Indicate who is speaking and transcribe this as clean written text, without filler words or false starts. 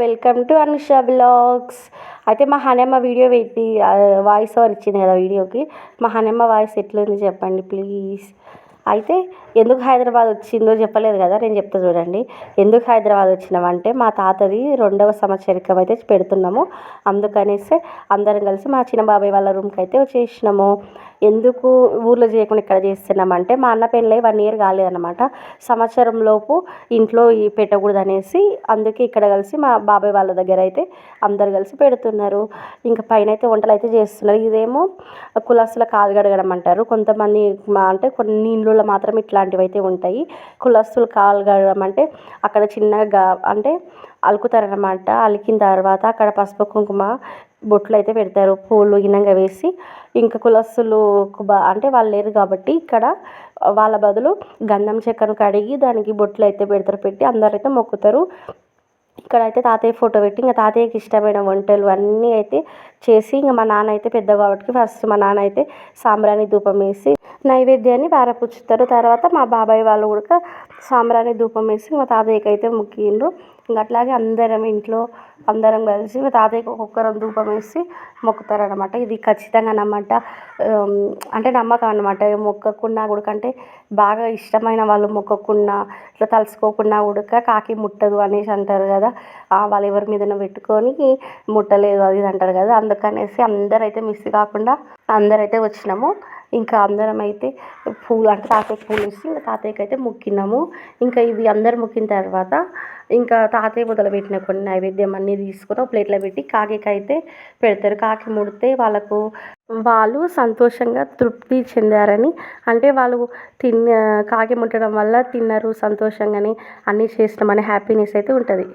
Speaker 1: Welcome to Anusha blogs. అయితే మా Hanamma video పెట్టి వాయిస్ ఓవర్ ఇచ్చింది కదా వీడియోకి. మా హనమ్మ వాయిస్ ఎట్లుంది చెప్పండి ప్లీజ్. అయితే ఎందుకు హైదరాబాద్ వచ్చిందో చెప్పలేదు కదా, నేను చెప్తా చూడండి. ఎందుకు హైదరాబాద్ వచ్చినామంటే మా తాతది 2వ సంవత్సరికం అయితే పెడుతున్నాము. అందుకనేసి అందరం కలిసి మా చిన్న బాబాయ్ వాళ్ళ రూమ్కి అయితే వచ్చేసినాము. ఎందుకు ఊర్లో చేయకుండా ఇక్కడ చేస్తున్నామంటే మా అన్న పెళ్ళి 1 ఇయర్ కాలేదన్నమాట. సంవత్సరం లోపు ఇంట్లో పెట్టకూడదు అనేసి అందుకే ఇక్కడ కలిసి మా బాబాయ్ వాళ్ళ దగ్గర అయితే అందరు కలిసి పెడుతున్నారు. ఇంకా పైన అయితే వంటలు అయితే చేస్తున్నారు. ఇదేమో కులస్తుల కాలు కడగడం అంటారు. కొంతమంది అంటే కొన్ని ఇండ్లలో మాత్రం ఇట్లాంటివి అయితే ఉంటాయి. కులస్తులు కాలు కడగడం అంటే అక్కడ చిన్నగా అంటే అలుకుతారనమాట. అలికిన తర్వాత అక్కడ పసుపు కుంకుమ బొట్లు అయితే పెడతారు, పూలు గినంగా వేసి. ఇంకా కులస్తులు అంటే వాళ్ళు లేరు కాబట్టి ఇక్కడ వాళ్ళ బదులు గంధం చెక్కను కడిగి దానికి బొట్లు అయితే పెడతారు. పెట్టి అందరైతే మొక్కుతారు. ఇక్కడైతే తాతయ్య ఫోటో పెట్టి ఇంకా తాతయ్యకి ఇష్టమైన వంటలు అన్నీ అయితే చేసి, ఇంకా మా నాన్న అయితే పెద్ద కాబట్టి ఫస్ట్ మా నాన్న అయితే సాంబ్రాణి ధూపం వేసి నైవేద్యాన్ని వారపుచ్చుతారు. తర్వాత మా బాబాయ్ వాళ్ళు కూడా సాంబ్రాణి ధూపం వేసి మా తాతయ్యకి అయితే మొక్కిండ్రు. ఇంకా అట్లాగే అందరం ఇంట్లో అందరం కలిసి మా తాతయ్యకి ఒక్కొక్కరం ధూపం వేసి మొక్కుతారనమాట. ఇది ఖచ్చితంగా నమ్మట, అంటే నమ్మకం అనమాట. మొక్కకున్నా కూడా అంటే బాగా ఇష్టమైన వాళ్ళు మొక్కకున్నా ఇట్లా తలుసుకోకున్నా కూడా కాకి ముట్టదు అనేసి అంటారు కదా. వాళ్ళు ఎవరి మీదనో పెట్టుకొని ముట్టలేదు అది ఇది అంటారు కదా. అందుకనేసి అందరైతే మిస్ కాకుండా అందరైతే వచ్చినాము. ఇంకా అందరం అయితే పూలు అంటే తాతయ్యకి పూలు ఇచ్చి ఇంకా తాతయ్యకి అయితే మొక్కినాము. ఇంకా ఇవి అందరు మొక్కిన తర్వాత ఇంకా తాతయ్య మొదలుపెట్టిన కొన్ని నైవేద్యం అన్నీ తీసుకొని ఒక ప్లేట్లో పెట్టి కాకికి అయితే పెడతారు. కాకి ముడితే వాళ్ళు సంతోషంగా తృప్తి చెందారని, అంటే వాళ్ళు కాకి ముట్టడం వల్ల తిన్నారు సంతోషంగానే అన్నీ చేసినామని హ్యాపీనెస్ అయితే ఉంటుంది.